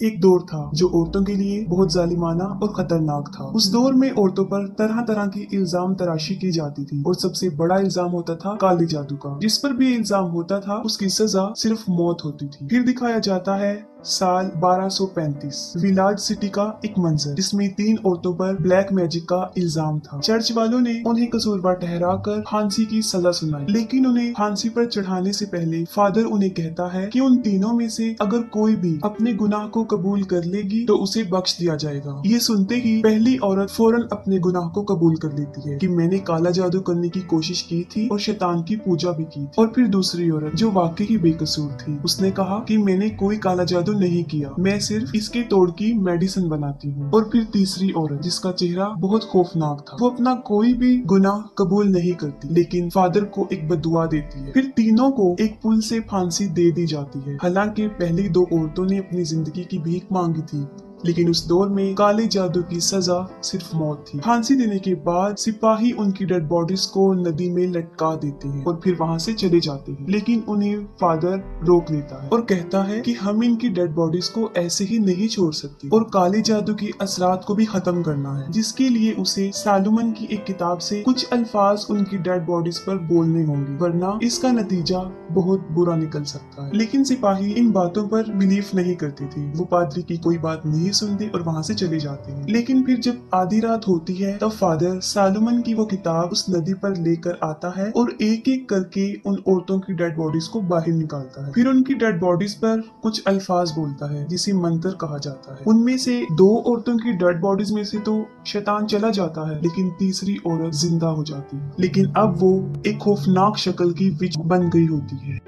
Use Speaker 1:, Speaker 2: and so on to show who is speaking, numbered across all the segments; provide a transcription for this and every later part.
Speaker 1: एक दौर था जो औरतों के लिए बहुत जालिमाना और खतरनाक था। उस दौर में औरतों पर तरह तरह की इल्जाम तराशी की जाती थी और सबसे बड़ा इल्जाम होता था काले जादू का। जिस पर भी इल्जाम होता था उसकी सजा सिर्फ मौत होती थी। फिर दिखाया जाता है साल 1235 विलाज सिटी का एक मंजर जिसमें 3 औरतों पर ब्लैक मैजिक का इल्जाम था। चर्च वालों ने उन्हें कसूरवार ठहराकर फांसी की सजा सुनाई, लेकिन उन्हें फांसी पर चढ़ाने से पहले फादर उन्हें कहता है कि उन तीनों में से अगर कोई भी अपने गुनाह को कबूल कर लेगी तो उसे बख्श दिया जाएगा। ये सुनते ही पहली औरत फौरन अपने गुनाह को कबूल कर लेती है कि मैंने काला जादू करने की कोशिश की थी और शैतान की पूजा भी की थी। और फिर दूसरी औरत जो वाकई ही बेकसूर थी, उसने कहा कि मैंने कोई काला जादू नहीं किया, मैं सिर्फ इसके तोड़ की मेडिसिन बनाती हूँ। और फिर तीसरी औरत जिसका चेहरा बहुत खौफनाक था, वो अपना कोई भी गुनाह कबूल नहीं करती लेकिन फादर को एक बदुआ देती है। फिर तीनों को एक पुल से फांसी दे दी जाती है। हालांकि पहली 2 औरतों ने अपनी जिंदगी की भीख मांगी थी, लेकिन उस दौर में काले जादू की सजा सिर्फ मौत थी। फांसी देने के बाद सिपाही उनकी डेड बॉडीज को नदी में लटका देते हैं और फिर वहां से चले जाते हैं, लेकिन उन्हें फादर रोक लेता है और कहता है कि हम इनकी डेड बॉडीज को ऐसे ही नहीं छोड़ सकते और काले जादू की असरात को भी खत्म करना है, जिसके लिए उसे सालोमन की एक किताब से कुछ अल्फाज उनकी डेड बॉडीज पर बोलने होंगे, वरना इसका नतीजा बहुत बुरा निकल सकता है। लेकिन सिपाही इन बातों पर बिलीव नहीं करते थे। वो पादरी की कोई बात नहीं सुनते और वहां से चले जाते हैं। लेकिन फिर जब आधी रात होती है तब फादर सालोमन की वो किताब उस नदी पर लेकर आता है और एक एक करके उन औरतों की डेड बॉडीज को बाहर निकालता है। फिर उनकी डेड बॉडीज पर कुछ अल्फाज बोलता है जिसे मंत्र कहा जाता है। उनमें से 2 औरतों की डेड बॉडीज में से तो शैतान चला जाता है, लेकिन तीसरी औरत जिंदा हो जाती है। लेकिन अब वो एक खौफनाक शक्ल की विच बन गई होती है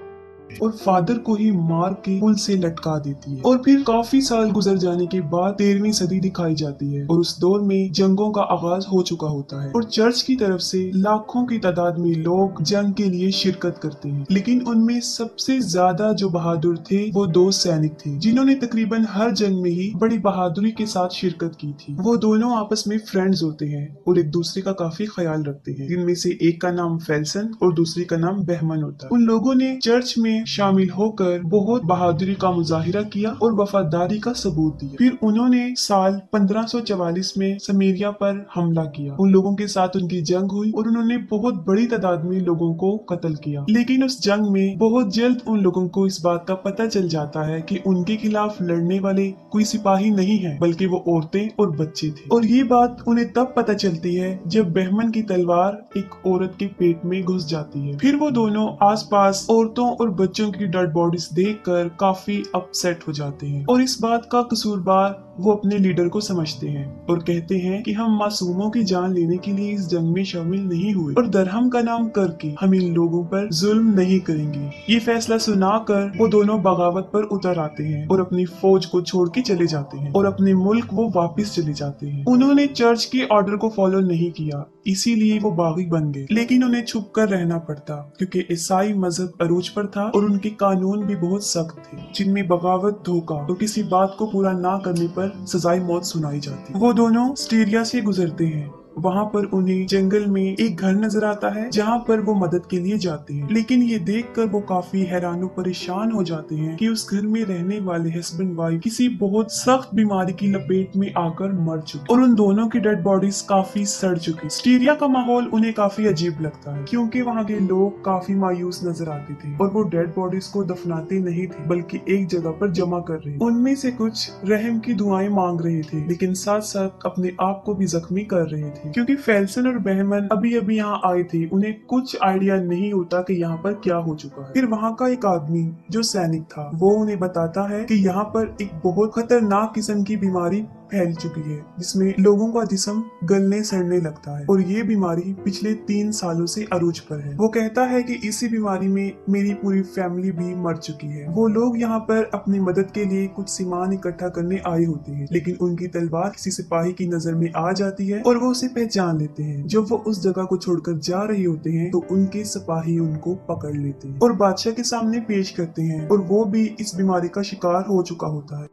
Speaker 1: और फादर को ही मार के पुल से लटका देती है। और फिर काफी साल गुजर जाने के बाद 13वीं सदी दिखाई जाती है और उस दौर में जंगों का आगाज हो चुका होता है और चर्च की तरफ से लाखों की तादाद में लोग जंग के लिए शिरकत करते हैं। लेकिन उनमें सबसे ज्यादा जो बहादुर थे वो 2 सैनिक थे जिन्होंने तकरीबन हर जंग में ही बड़ी बहादुरी के साथ शिरकत की थी। वो दोनों आपस में फ्रेंड्स होते हैं और एक दूसरे का काफी ख्याल रखते हैं, जिनमें से एक का नाम फेल्सन और दूसरे का नाम बहमन होता है। उन लोगों ने चर्च में शामिल होकर बहुत बहादुरी का मुजाहिरा किया और वफादारी का सबूत दिया। फिर उन्होंने साल 1544 में समेरिया पर हमला किया। उन लोगों के साथ उनकी जंग हुई और उन्होंने बहुत बड़ी तादाद में लोगों को कत्ल किया। लेकिन उस जंग में बहुत जल्द उन लोगों को इस बात का पता चल जाता है कि उनके खिलाफ लड़ने वाले कोई सिपाही नहीं है, बल्कि वो औरतें और बच्चे थे। और ये बात उन्हें तब पता चलती है जब बहमन की तलवार एक औरत के पेट में घुस जाती है। फिर वो दोनों आसपास औरतों और बच्चों की डेड बॉडीज देखकर काफी अपसेट हो जाते हैं और इस बात का कसूरवार वो अपने लीडर को समझते हैं और कहते हैं कि हम मासूमों की जान लेने के लिए इस जंग में शामिल नहीं हुए और दरहम का नाम करके हम इन लोगों पर जुल्म नहीं करेंगे। ये फैसला सुनाकर वो दोनों बगावत पर उतर आते हैं और अपनी फौज को छोड़ के चले जाते हैं और अपने मुल्क वो वापस चले जाते हैं। उन्होंने चर्च के ऑर्डर को फॉलो नहीं किया, इसीलिए वो बागी बन गए, लेकिन उन्हें छुप कर रहना पड़ता क्योंकि ईसाई मजहब अरूज पर था और उनके कानून भी बहुत सख्त थे, जिनमें बगावत, धोखा और किसी बात को पूरा ना करने पर सजाए मौत सुनाई जाती। वो दोनों स्टीरिया से गुजरते हैं। वहाँ पर उन्हें जंगल में एक घर नजर आता है जहाँ पर वो मदद के लिए जाते हैं, लेकिन ये देखकर वो काफी हैरान और परेशान हो जाते हैं कि उस घर में रहने वाले हस्बैंड वाइफ किसी बहुत सख्त बीमारी की लपेट में आकर मर चुके और उन दोनों की डेड बॉडीज काफी सड़ चुकी। स्टीरिया का माहौल उन्हें काफी अजीब लगता है क्योंकि वहाँ के लोग काफी मायूस नजर आते थे और वो डेड बॉडीज को दफनाते नहीं थे बल्कि एक जगह पर जमा कर रहे। उनमें से कुछ रहम की दुआएं मांग रहे थे, लेकिन साथ साथ अपने आप को भी जख्मी कर रहे थे क्योंकि फेल्सन और बहमन अभी अभी यहाँ आए थे। उन्हें कुछ आइडिया नहीं होता कि यहाँ पर क्या हो चुका है। फिर वहाँ का एक आदमी जो सैनिक था वो उन्हें बताता है कि यहाँ पर एक बहुत खतरनाक किस्म की बीमारी फैल चुकी है जिसमें लोगों का जिस्म गलने सड़ने लगता है और ये बीमारी पिछले 3 सालों से अरूज पर है। वो कहता है कि इसी बीमारी में मेरी पूरी फैमिली भी मर चुकी है। वो लोग यहाँ पर अपनी मदद के लिए कुछ सामान इकट्ठा करने आए होते हैं, लेकिन उनकी तलवार किसी सिपाही की नजर में आ जाती है और वो उसे पहचान लेते हैं। जब वो उस जगह को छोड़कर जा रहे होते हैं तो उनके सिपाही उनको पकड़ लेते हैं और बादशाह के सामने पेश करते हैं और वो भी इस बीमारी का शिकार हो चुका होता है।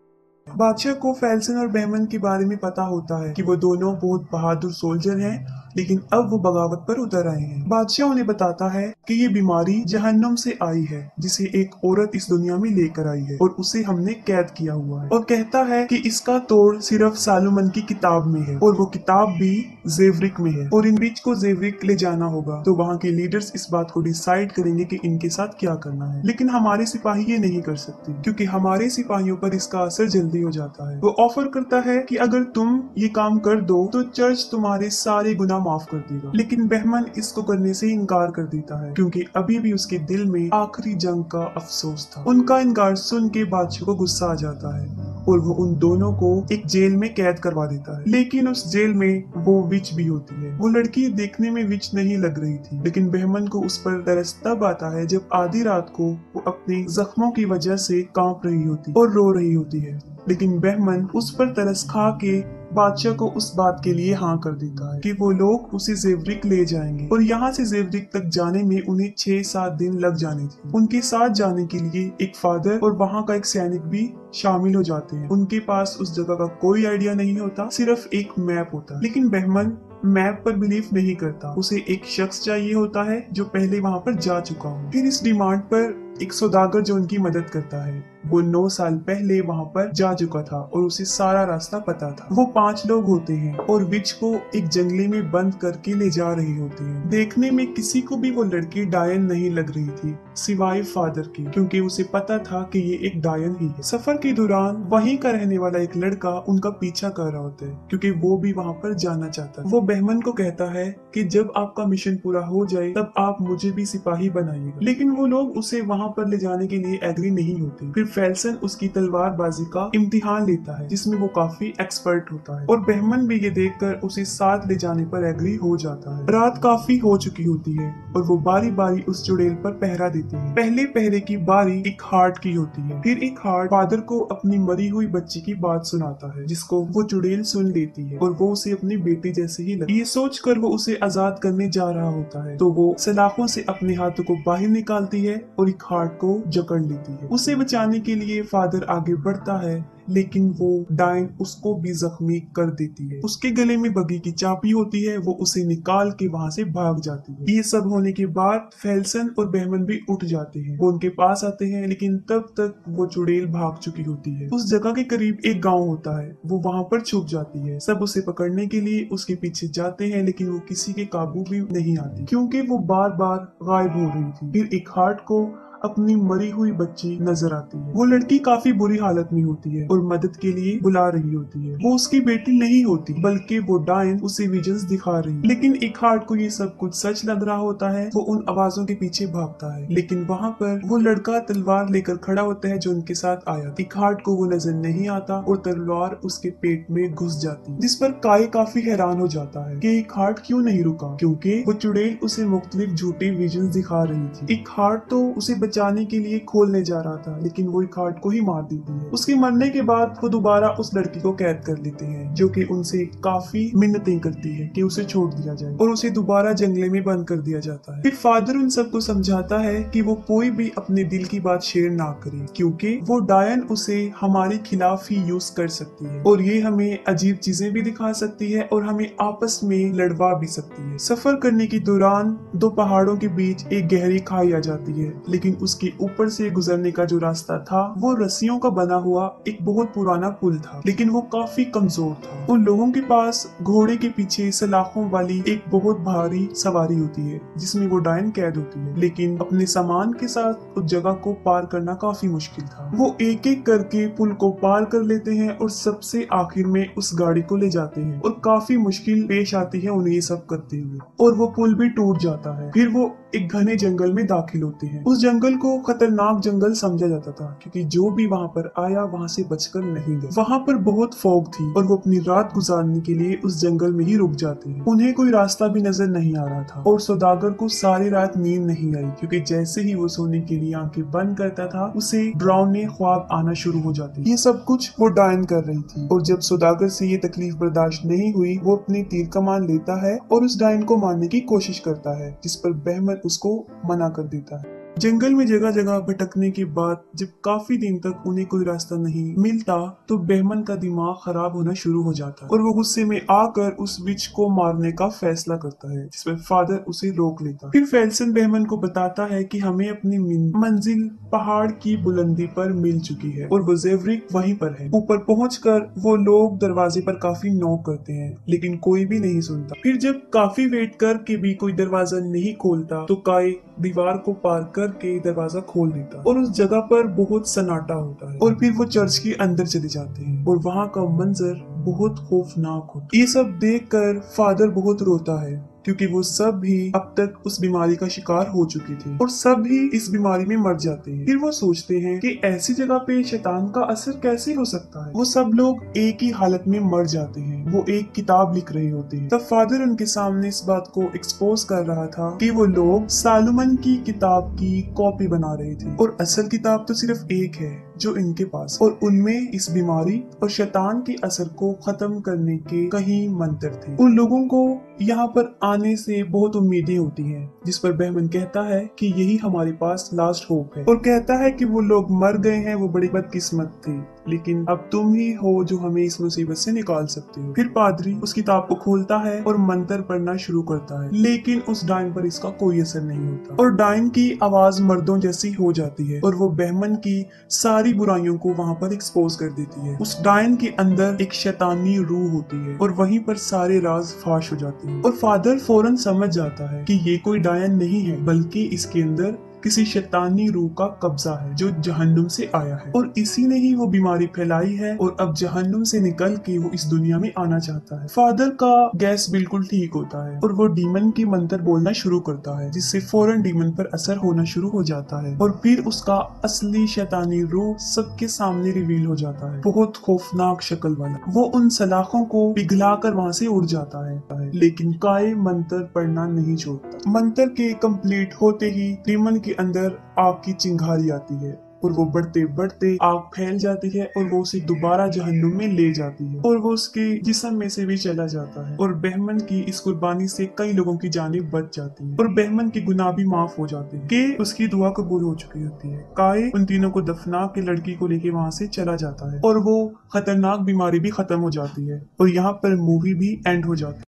Speaker 1: बादशाह को फेल्सन और बहमन के बारे में पता होता है कि वो दोनों बहुत बहादुर सोल्जर हैं लेकिन अब वो बगावत पर उतर आए हैं। बादशाह उन्हें बताता है कि ये बीमारी जहन्नुम से आई है, जिसे एक औरत इस दुनिया में लेकर आई है और उसे हमने कैद किया हुआ है, और कहता है कि इसका तोड़ सिर्फ सालोमन की किताब में है, और वो किताब भी जेवरिक में है, और इन बीच को जेवरिक ले जाना होगा। तो वहाँ के लीडर्स इस बात को डिसाइड करेंगे कि इनके साथ क्या करना है, लेकिन हमारे सिपाही ये नहीं कर सकते क्योंकि हमारे सिपाहियों पर इसका असर जल्दी हो जाता है। वो ऑफर करता है कि अगर तुम ये काम कर दो तो चर्च तुम्हारे सारे गुनाह माफ कर देगा, लेकिन बहमन इसको करने से इनकार कर देता है क्योंकि अभी भी उसके दिल में आखिरी जंग का अफसोस था। उनका इनकार सुन के बादशाह को गुस्सा आ जाता है और वो उन दोनों को एक जेल में कैद करवा देता है, लेकिन उस जेल में वो विच भी होती है। वो लड़की देखने में विच नहीं लग रही थी, लेकिन बहमन को उस पर तरस तब आता है जब आधी रात को वो अपने जख्मों की वजह से कांप रही होती और रो रही होती है, लेकिन बहमन उस पर तरस खा के बादशाह को उस बात के लिए हाँ कर देता है कि वो लोग उसे जेवरिक ले जाएंगे, और यहाँ से जेवरिक तक जाने में उन्हें 6-7 दिन लग जाने थे। उनके साथ जाने के लिए एक फादर और वहाँ का एक सैनिक भी शामिल हो जाते हैं। उनके पास उस जगह का कोई आइडिया नहीं होता, सिर्फ एक मैप होता है, लेकिन बहमन मैप पर बिलीव नहीं करता। उसे एक शख्स चाहिए होता है जो पहले वहाँ पर जा चुका हो। फिर इस डिमांड पर एक सौदागर जो उनकी मदद करता है, वो 9 साल पहले वहाँ पर जा चुका था और उसे सारा रास्ता पता था। वो 5 लोग होते हैं और विच को एक जंगले में बंद करके ले जा रही होती है। देखने में किसी को भी वो लड़की डायन नहीं लग रही थी सिवाय फादर की, क्योंकि उसे पता था कि ये एक डायन ही है। सफर के दौरान वहीं का रहने वाला एक लड़का उनका पीछा कर रहा होता है क्योंकि वो भी वहाँ पर जाना चाहता है। वो बहमन को कहता है कि जब आपका मिशन पूरा हो जाए तब आप मुझे भी सिपाही बनाइएगा, लेकिन वो लोग उसे वहाँ पर ले जाने के लिए एग्री नहीं होते। फिर फेल्सन उसकी तलवारबाजी का इम्तिहान लेता है जिसमें वो काफी एक्सपर्ट होता है, और बहमन भी ये देखकर उसे साथ ले जाने पर एग्री हो जाता है। रात काफी हो चुकी होती है और वो बारी बारी उस चुड़ैल पर पहरा देते हैं। पहले पहरे की बारी एक हार्ट की होती है। फिर एक हार्ट फादर को अपनी मरी हुई बच्ची की बात सुनाता है, जिसको वो चुड़ैल सुन लेती है और वो उसे अपनी बेटी जैसे ही लगती है। ये सोचकर वो उसे आजाद करने जा रहा होता है तो वो सलाखों से अपने हाथों को बाहर निकालती है और एक हार्ट को जकड़ लेती है। उसे बचाने के लिए फादर आगे बढ़ता है, लेकिन वो डायन उसको भी जख्मी कर देती है। उसके गले में बगी की चाबी होती है, वो उसे निकाल के वहाँ से भाग जाती है। ये सब होने के बाद फेल्सन और बहमन भी उठ जाते हैं। वो उनके पास आते हैं, लेकिन तब तक वो चुड़ैल भाग चुकी होती है। उस जगह के करीब एक गांव होता है, वो वहाँ पर छुप जाती है। सब उसे पकड़ने के लिए उसके पीछे जाते हैं, लेकिन वो किसी के काबू भी नहीं आती क्योंकि वो बार बार गायब हो रही थी। फिर एक हार्ट को अपनी मरी हुई बच्ची नजर आती है। वो लड़की काफी बुरी हालत में होती है और मदद के लिए बुला रही होती है। वो उसकी बेटी नहीं होती, बल्कि वो डायन उसे विजन्स दिखा रही है। लेकिन एक हार्ट को ये सब कुछ सच लग रहा होता है। वो उन आवाजों के पीछे भागता है, लेकिन वहाँ पर वो लड़का तलवार लेकर खड़ा होता है जो उनके साथ आया। एक हार्ट को वो नजर नहीं आता और तलवार उसके पेट में घुस जाती, जिस पर काय काफी हैरान हो जाता है कि एक हार्ट क्यों नहीं रुका, क्योंकि वो चुड़ैल उसे मुख्तलिफ झूठे विजन्स दिखा रही थी। एक हार्ट तो उसे बचाने के लिए खोलने जा रहा था, लेकिन वो एक हार्ट को ही मार देती है। उसके मरने के बाद वो दोबारा उस लड़की को कैद कर लेते हैं, जो कि उनसे काफी मिन्नतें करती है कि उसे छोड़ दिया जाए, और उसे दोबारा जंगले में बंद कर दिया जाता है। फिर फादर उन सबको समझाता है कि वो कोई भी अपने दिल की बात शेयर ना करे, क्योंकि वो डायन उसे हमारे खिलाफ ही यूज कर सकती है और ये हमें अजीब चीजें भी दिखा सकती है और हमें आपस में लड़वा भी सकती है। सफर करने के दौरान 2 पहाड़ों के बीच एक गहरी खाई आ जाती है, लेकिन उसके ऊपर से गुजरने का जो रास्ता था वो रस्सियों का बना हुआ एक बहुत पुराना पुल था, लेकिन वो काफी कमजोर था। उन लोगों के पास घोड़े के पीछे सलाखों वाली एक बहुत भारी सवारी होती है जिसमें वो डायन कैद होती है, लेकिन अपने सामान के साथ उस जगह को पार करना काफी मुश्किल था। वो एक एक करके पुल को पार कर लेते हैं और सबसे आखिर में उस गाड़ी को ले जाते हैं, और काफी मुश्किल पेश आती है उन्हें ये सब करते हुए, और वो पुल भी टूट जाता है। फिर वो एक घने जंगल में दाखिल होते हैं। उस जंगल को खतरनाक जंगल समझा जाता था क्योंकि जो भी वहाँ पर आया वहाँ से बचकर नहीं गया। वहाँ पर बहुत फॉग थी और वो अपनी रात गुजारने के लिए उस जंगल में ही रुक जाते हैं। उन्हें कोई रास्ता भी नजर नहीं आ रहा था और सौदागर को सारी रात नींद नहीं आई, क्योंकि जैसे ही वो सोने के लिए आंखें बंद करता था उसे डरावने ख्वाब आना शुरू हो जाते। ये सब कुछ वो डायन कर रही थी, और जब सौदागर से ये तकलीफ बर्दाश्त नहीं हुई वो अपनी तीर कमान लेता है और उस डायन को मारने की कोशिश करता है, जिस पर बहमन उसको मना कर देता है। जंगल में जगह जगह भटकने के बाद जब काफी दिन तक उन्हें कोई रास्ता नहीं मिलता तो बहमन का दिमाग खराब होना शुरू हो जाता है और वो गुस्से में आकर उस विच को मारने का फैसला करता है, जिसमें फादर उसे रोक लेता है। फिर फेल्सन बहमन को बताता है कि हमें अपनी मंजिल पहाड़ की बुलंदी पर मिल चुकी है और वो जेवरिक वहीं पर है। ऊपर पहुंचकर वो लोग दरवाजे पर काफी नॉक करते हैं लेकिन कोई भी नहीं सुनता। फिर जब काफी वेट करके भी कोई दरवाजा नहीं खोलता तो काय दीवार को पार करके दरवाजा खोल देता और उस जगह पर बहुत सन्नाटा होता है और फिर वो चर्च के अंदर चले जाते हैं और वहाँ का मंजर बहुत खौफनाक होता है। ये सब देखकर फादर बहुत रोता है क्योंकि वो सब भी अब तक उस बीमारी का शिकार हो चुके थे और सब भी इस बीमारी में मर जाते हैं। फिर वो सोचते हैं कि ऐसी जगह पे शैतान का असर कैसे हो सकता है। वो सब लोग एक ही हालत में मर जाते हैं। वो एक किताब लिख रहे होते हैं। तब फादर उनके सामने इस बात को एक्सपोज कर रहा था कि वो लोग सालोमन की किताब की कॉपी बना रहे थे और असल किताब तो सिर्फ एक है जो इनके पास, और उनमें इस बीमारी और शैतान के असर को खत्म करने के कई मंत्र थे। उन लोगों को यहाँ पर आने से बहुत उम्मीदें होती हैं, जिस पर बहमन कहता है कि यही हमारे पास लास्ट होप है और कहता है कि वो लोग मर गए हैं, वो बड़ी बदकिस्मत थे, लेकिन अब तुम ही हो जो हमें इस मुसीबत से निकाल सकते हो। फिर पादरी उस किताब को खोलता है और मंत्र पढ़ना शुरू करता है, लेकिन उस डायन पर इसका कोई असर नहीं होता और डायन की आवाज मर्दों जैसी हो जाती है और वो बहमन की सारी बुराइयों को वहाँ पर एक्सपोज कर देती है। उस डायन के अंदर एक शैतानी रूह होती है और वहीं पर सारे राज फाश हो जाते हैं और फादर फौरन समझ जाता है कि ये कोई डायन नहीं है बल्कि इसके अंदर किसी शैतानी रूह का कब्जा है जो जहन्नुम से आया है और इसी ने ही वो बीमारी फैलाई है और अब जहन्नुम से निकल के वो इस दुनिया में आना चाहता है। फादर का गैस बिल्कुल ठीक होता है और वो डीमन की मंत्र बोलना शुरू करता है, जिससे फौरन डीमन पर असर होना शुरू हो जाता है और फिर उसका असली शैतानी रूह सबके सामने रिवील हो जाता है, बहुत खौफनाक शक्ल वाला। वो उन सलाखों को पिघलाकर वहाँ से उड़ जाता है, लेकिन काय मंत्र पढ़ना नहीं छोड़ता। मंत्र के कंप्लीट होते ही डीमन के अंदर आग की चिंगारी आती है और वो बढ़ते बढ़ते आग फैल जाती है और वो उसे दोबारा जहन्नुम में ले जाती है और वो उसके जिस्म में से भी चला जाता है और बहमन की इस कुर्बानी से कई लोगों की जानें बच जाती है और बहमन के गुनाह भी माफ हो जाते हैं कि उसकी दुआ कबूल हो चुकी होती है। काय उन तीनों को दफना के लड़की को लेके वहाँ से चला जाता है और वो खतरनाक बीमारी भी खत्म हो जाती है और यहाँ पर मूवी भी एंड हो जाती है।